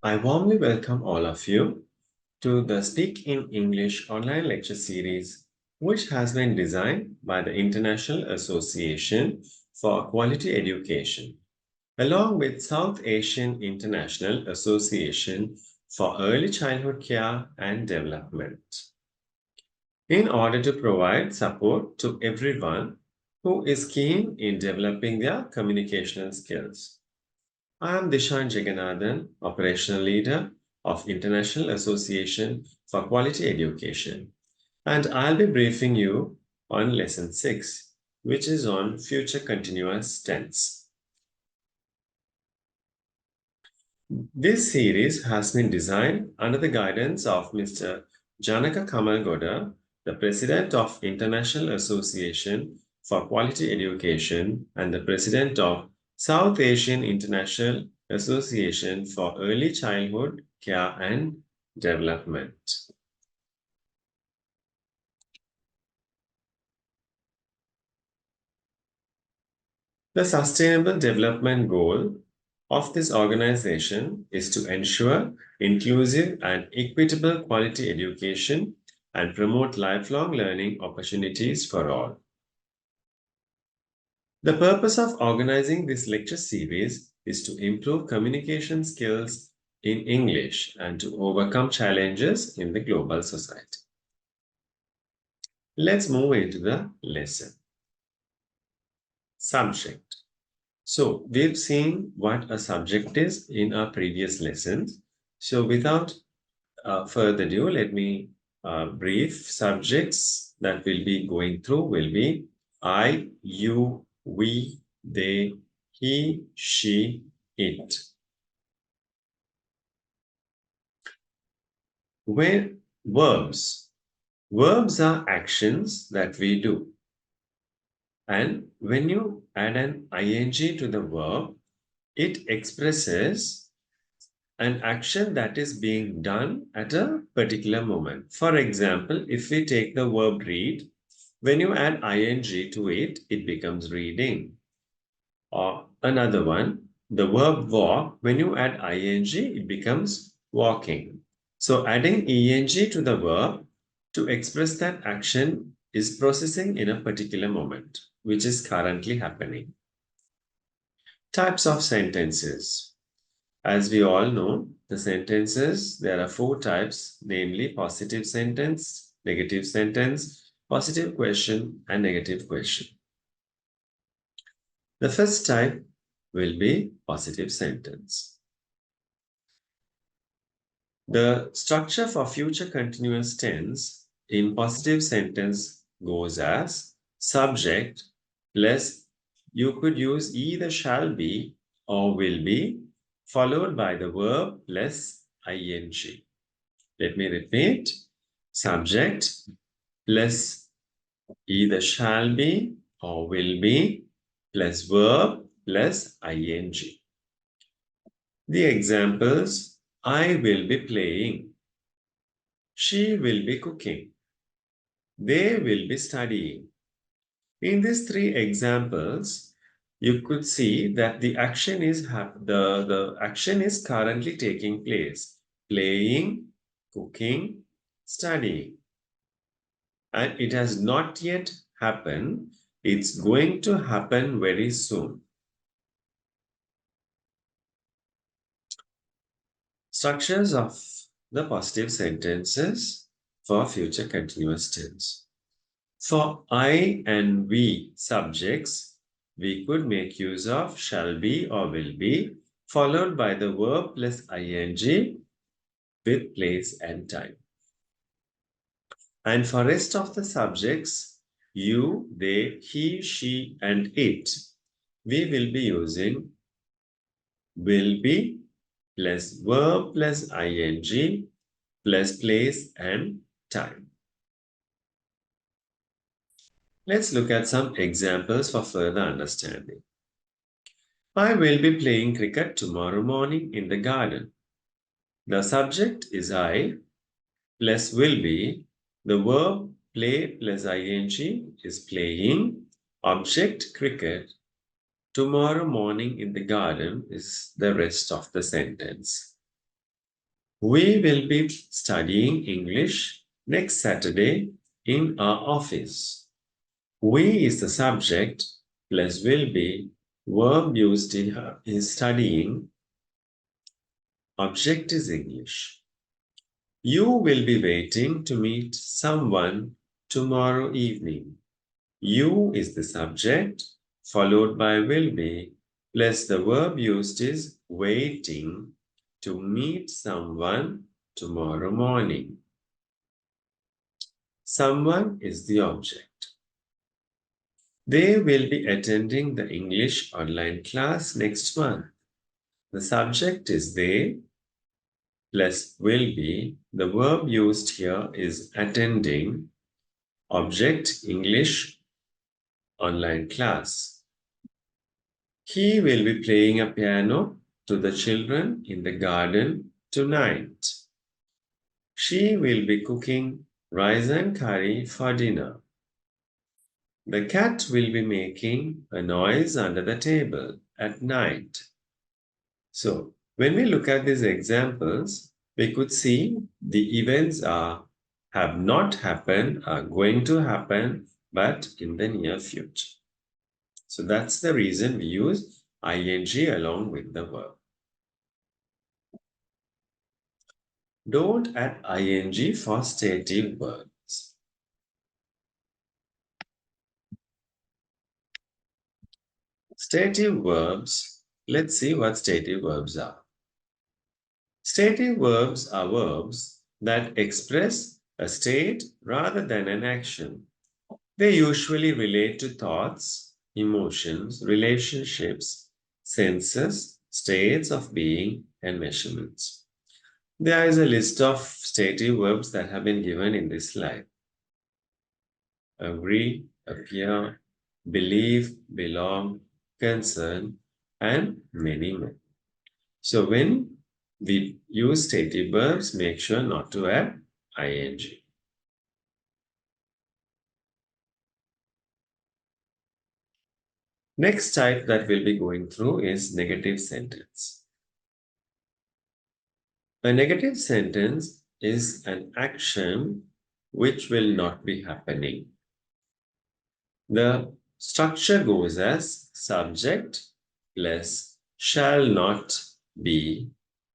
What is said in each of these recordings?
I warmly welcome all of you to the Speak in English online lecture series, which has been designed by the International Association for Quality Education, along with South Asian International Association for Early Childhood Care and Development, in order to provide support to everyone who is keen in developing their communicational skills. I am Dishan Jagannathan, Operational Leader of International Association for Quality Education, and I'll be briefing you on Lesson 6, which is on future continuous tense. This series has been designed under the guidance of Mr. Janaka Kamal Goda, the President of International Association for Quality Education and the President of South Asian International Association for Early Childhood Care and Development. The Sustainable Development Goal of this organization is to ensure inclusive and equitable quality education and promote lifelong learning opportunities for all. The purpose of organizing this lecture series is to improve communication skills in English and to overcome challenges in the global society. Let's move into the lesson. Subject. So we've seen what a subject is in our previous lessons. So without further ado, let me brief. Subjects that we'll be going through will be I, you, we, they, he, she, it. Where verbs. Verbs are actions that we do. And when you add an ing to the verb, it expresses an action that is being done at a particular moment. For example, if we take the verb read, when you add ing to it, it becomes reading. Or another one, the verb walk, when you add ing, it becomes walking. So adding eng to the verb to express that action is processing in a particular moment, which is currently happening. Types of sentences. As we all know, the sentences, there are 4 types, namely positive sentence, negative sentence, positive question, and negative question. The first type will be positive sentence. The structure for future continuous tense in positive sentence goes as subject plus you could use either shall be or will be followed by the verb plus ing. Let me repeat. Subject plus either shall be or will be plus verb plus ing. The examples, I will be playing. She will be cooking. They will be studying. In these 3 examples, you could see that the action is the action is currently taking place. Playing, cooking, studying. And it has not yet happened. It's going to happen very soon. Structures of the positive sentences for future continuous tense. For I and we subjects, we could make use of shall be or will be, followed by the verb plus ing with place and time. And for rest of the subjects, you, they, he, she, and it, we will be using will be plus verb plus ing plus place and time. Let's look at some examples for further understanding. I will be playing cricket tomorrow morning in the garden. The subject is I plus will be. The verb play plus ing is playing. Object cricket. Tomorrow morning in the garden is the rest of the sentence. We will be studying English next Saturday in our office. We is the subject plus will be verb used in studying. Object is English. You will be waiting to meet someone tomorrow evening. You is the subject, followed by will be, plus the verb used is waiting to meet someone tomorrow morning. Someone is the object. They will be attending the English online class next month. The subject is they, plus will be. The verb used here is attending, object English online class. He will be playing a piano to the children in the garden tonight. She will be cooking rice and curry for dinner. The cat will be making a noise under the table at night. So, when we look at these examples, we could see the events have not happened, are going to happen, but in the near future. So that's the reason we use ing along with the verb. Don't add ing for stative verbs. Stative verbs, let's see what stative verbs are. Stative verbs are verbs that express a state rather than an action. They usually relate to thoughts, emotions, relationships, senses, states of being, and measurements. There is a list of stative verbs that have been given in this slide. Agree, appear, believe, belong, concern, and many more. So when we use stative verbs, make sure not to add ing. Next type that we'll be going through is negative sentence. A negative sentence is an action which will not be happening. The structure goes as subject plus shall not be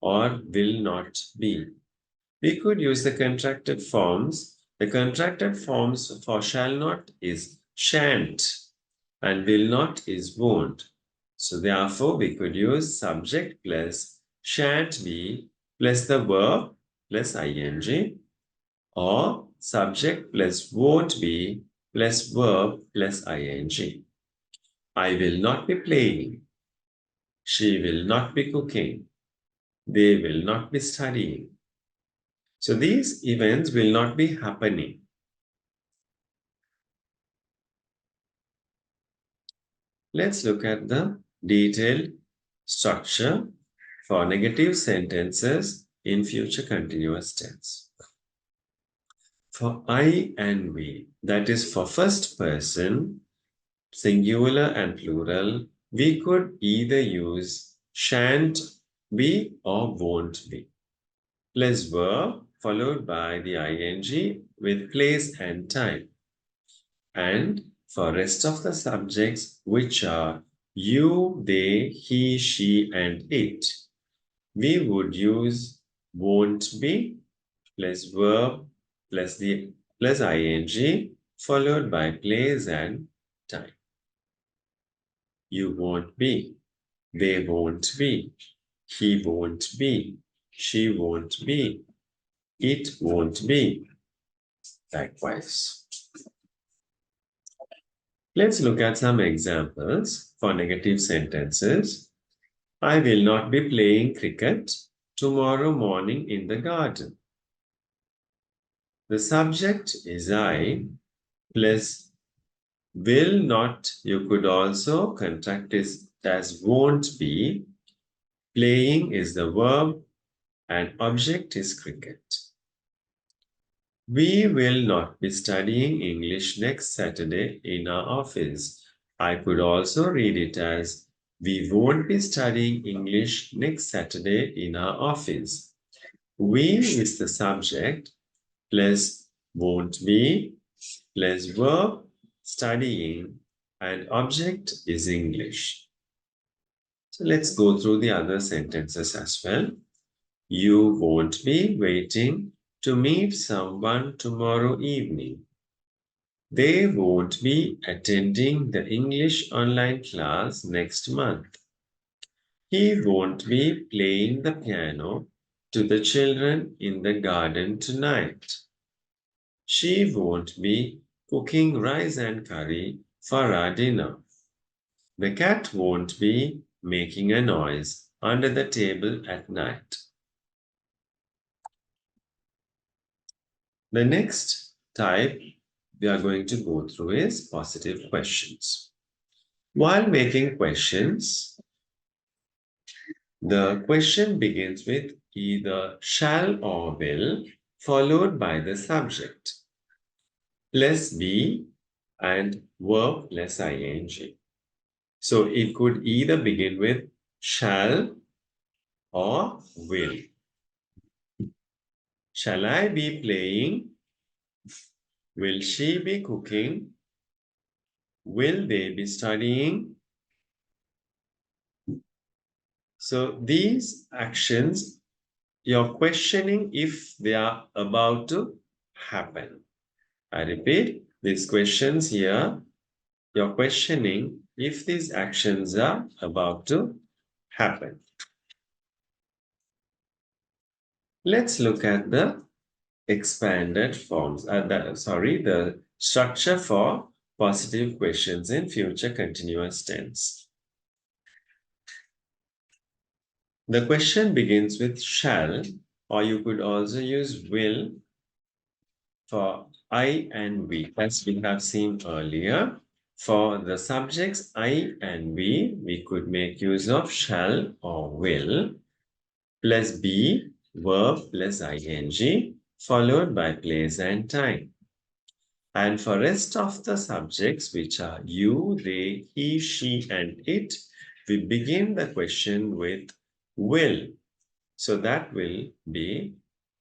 or will not be. We could use the contracted forms. The contracted forms for shall not is shan't and will not is won't. So therefore, we could use subject plus shan't be plus the verb plus ing, or subject plus won't be plus verb plus ing. I will not be playing. She will not be cooking. They will not be studying. So these events will not be happening. Let's look at the detailed structure for negative sentences in future continuous tense. For I and we, that is for first person, singular and plural, we could either use shan't be or won't be, plus verb followed by the ing with place and time. And for rest of the subjects, which are you, they, he, she, and it, we would use won't be plus verb plus ing followed by place and time. You won't be, they won't be, he won't be, she won't be, it won't be. Likewise. Let's look at some examples for negative sentences. I will not be playing cricket tomorrow morning in the garden. The subject is I plus will not. You could also contract it as won't be. Playing is the verb and object is cricket. We will not be studying English next Saturday in our office. I could also read it as we won't be studying English next Saturday in our office. We is the subject plus won't be plus verb studying and object is English. So let's go through the other sentences as well. You won't be waiting to meet someone tomorrow evening. They won't be attending the English online class next month. He won't be playing the piano to the children in the garden tonight. She won't be cooking rice and curry for our dinner. The cat won't be making a noise under the table at night. The next type we are going to go through is positive questions. While making questions, the question begins with either shall or will, followed by the subject, plus be and verb plus ing. So it could either begin with shall or will. Shall I be playing? Will she be cooking? Will they be studying? So these actions, you're questioning if they are about to happen. I repeat, these questions here, you're questioning if these actions are about to happen. Let's look at the expanded forms, the structure for positive questions in future continuous tense. The question begins with shall, or you could also use will for I and we, as we have seen earlier. For the subjects I and we could make use of shall or will plus be, verb plus ing, followed by place and time. And for rest of the subjects, which are you, they, he, she, and it, we begin the question with will. So that will be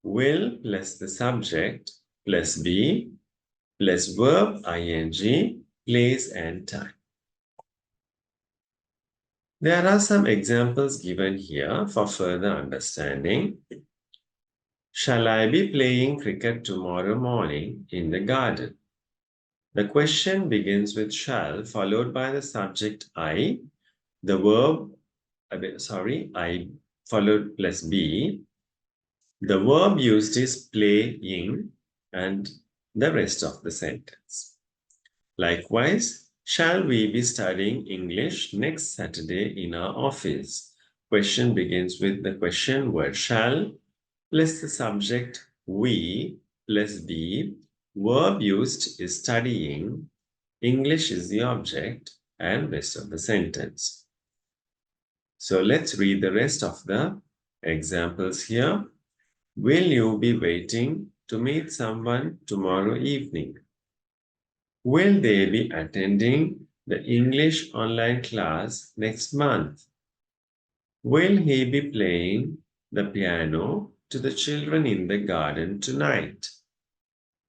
will plus the subject plus be plus verb ing, place and time. There are some examples given here for further understanding. Shall I be playing cricket tomorrow morning in the garden? The question begins with shall, followed by the subject I, the verb, I followed plus be. The verb used is playing and the rest of the sentence. Likewise, shall we be studying English next Saturday in our office? Question begins with the question word shall plus the subject we plus be. Verb used is studying. English is the object and rest of the sentence. So let's read the rest of the examples here. Will you be waiting to meet someone tomorrow evening? Will they be attending the English online class next month? Will he be playing the piano to the children in the garden tonight?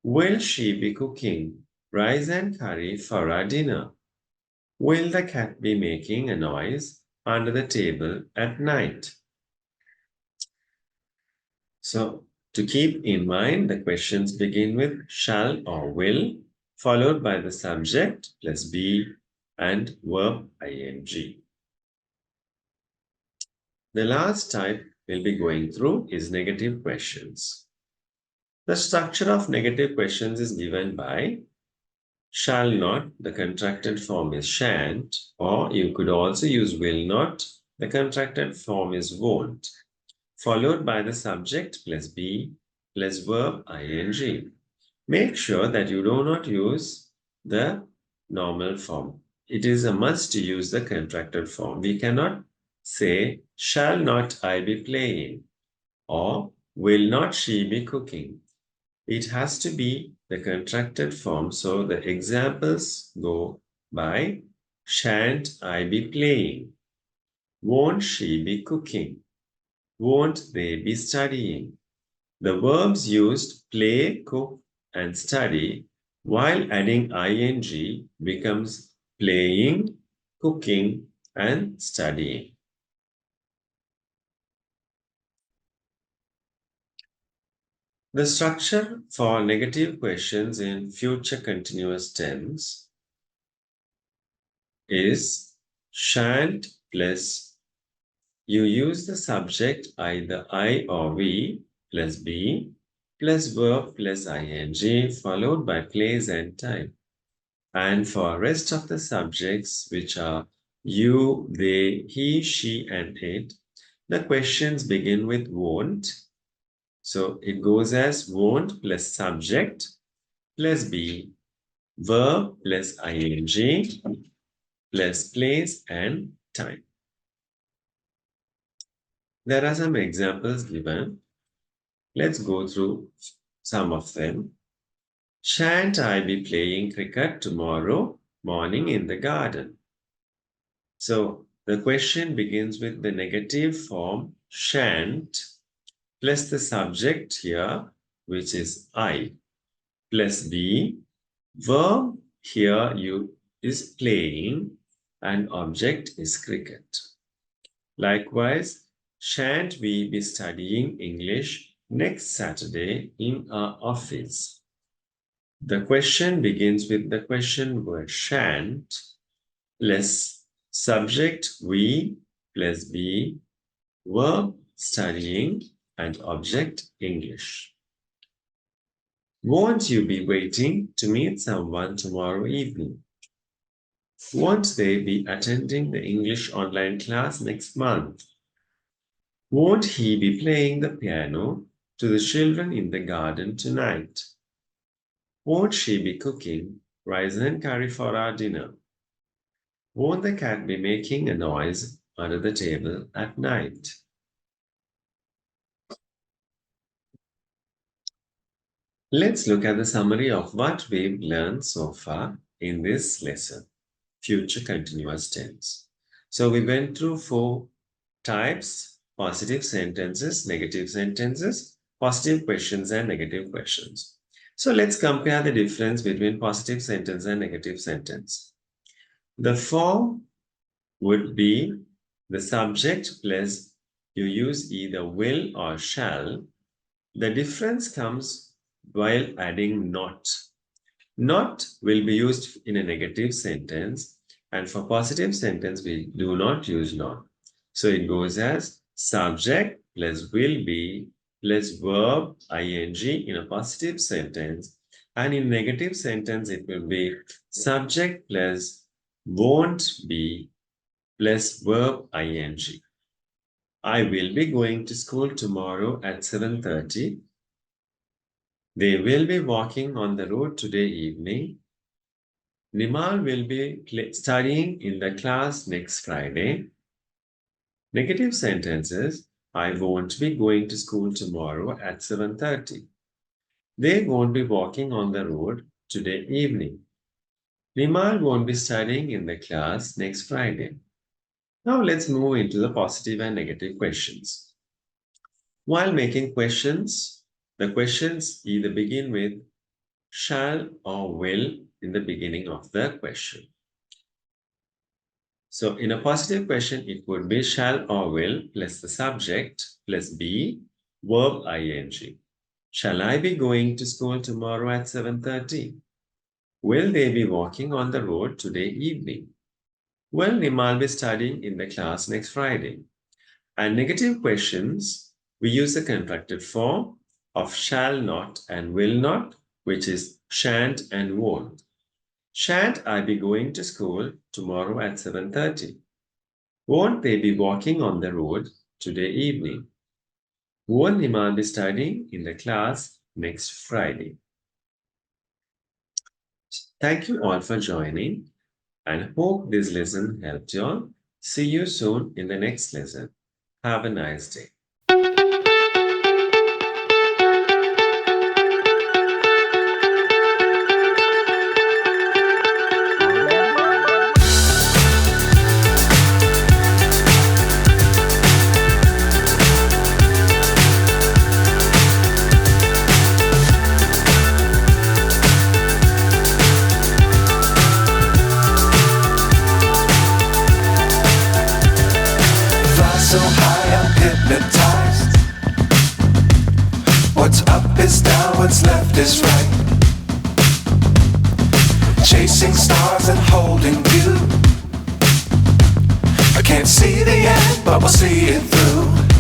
Will she be cooking rice and curry for our dinner? Will the cat be making a noise under the table at night? So, to keep in mind, the questions begin with shall or will, followed by the subject plus be and verb ing. The last type we'll be going through is negative questions. The structure of negative questions is given by shall not, the contracted form is shan't, or you could also use will not, the contracted form is won't, followed by the subject plus be plus verb ing. Make sure that you do not use the normal form. It is a must to use the contracted form. We cannot say, shall not I be playing? Or will not she be cooking? It has to be the contracted form. So the examples go by, shan't I be playing? Won't she be cooking? Won't they be studying? The verbs used play, cook, and study, while adding ing becomes playing, cooking, and studying. The structure for negative questions in future continuous tense is shan't plus you use the subject either I or we plus be plus verb plus ing followed by place and time. And for rest of the subjects, which are you, they, he, she, and it, the questions begin with won't. So it goes as won't plus subject plus be, verb plus ing plus place and time. There are some examples given. Let's go through some of them. Shan't I be playing cricket tomorrow morning in the garden? So the question begins with the negative form shan't plus the subject here, which is I, plus be, verb here you is playing, and object is cricket. Likewise, shan't we be studying English next Saturday in our office? The question begins with the question word shan't plus subject we plus be, verb studying, and object English. Won't you be waiting to meet someone tomorrow evening? Won't they be attending the English online class next month? Won't he be playing the piano to the children in the garden tonight? Won't she be cooking rice and curry for our dinner? Won't the cat be making a noise under the table at night? Let's look at the summary of what we've learned so far in this lesson, future continuous tense. So we went through 4 types: positive sentences, negative sentences, positive questions, and negative questions. So let's compare the difference between positive sentence and negative sentence. The form would be the subject plus you use either will or shall. The difference comes while adding not. Not will be used in a negative sentence, and for positive sentence, we do not use not. So it goes as subject plus will be plus verb ing in a positive sentence, and in negative sentence, it will be subject plus won't be plus verb ing. I will be going to school tomorrow at 7:30. They will be walking on the road today evening. Nimal will be studying in the class next Friday. Negative sentences: I won't be going to school tomorrow at 7:30. They won't be walking on the road today evening. Nimal won't be studying in the class next Friday. Now let's move into the positive and negative questions. While making questions, the questions either begin with shall or will in the beginning of the question. So in a positive question, it would be shall or will plus the subject plus be, verb ing. Shall I be going to school tomorrow at 7:30? Will they be walking on the road today evening? Will Nimal be studying in the class next Friday? And negative questions, we use the contracted form of shall not and will not, which is shan't and won't. Shan't I be going to school tomorrow at 7:30? Won't they be walking on the road today evening? Won't Nimal be studying in the class next Friday? Thank you all for joining and hope this lesson helped you all. See you soon in the next lesson. Have a nice day. what's left is right. Chasing stars and holding you. I can't see the end, but we'll see it through.